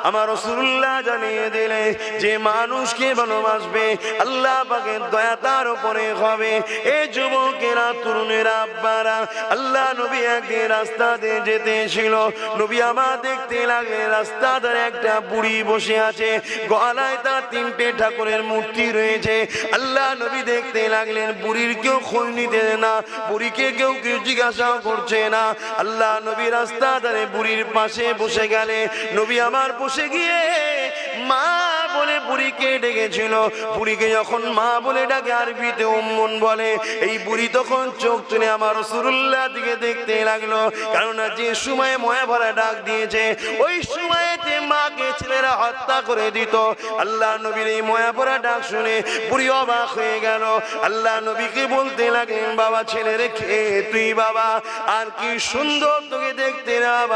আমার রাসূলুল্লাহ জানিয়ে দিলে যে মানুষকে ভালোবাসবে আল্লাহ পাকের দয়া তার উপরে হবে। এই যুবকেরা, তরুণেরা, আব্বারা, আল্লাহ নবী একদিন রাস্তা দিয়ে যেতে ছিল। নবী আমার দেখতে লাগলেন রাস্তা ধারে একটা বুড়ি বসে আছে, গলায় তার 3টে ঠাকুরের মূর্তি রয়েছে। আল্লাহ নবী দেখতে লাগলেন বুড়ির কেউ খোঁজ নিতে না, বুড়িকে কেউ জিজ্ঞাসা করছে না। আল্লাহ নবী রাস্তা ধারে বুড়ির পাশে বসে গেলে। নবী আমার বসে গিয়ে মা বলে বুড়িকে ডেকেছিল। বুড়িকে যখন মা বলে ডাকে আরবিতে উম্মুন বলে। এই বুড়ি তখন চোখ তুলে আমার রাসূলুল্লাহ দিকে দেখতে লাগলো, কারণ যে সময়ে ময়া ভরা ডাক দিয়েছে ওই সময়তে মাকে ছেলেরা হত্যা করে দিত। আল্লাহ নবীর এই ময়া ভরা ডাক শুনে বুড়ি অবাক হয়ে গেল। আল্লাহ নবীকে বলতে লাগলেন, বাবা ছেলে রেখে তুই বাবা আর কি সুন্দর তোকে দেখতে না।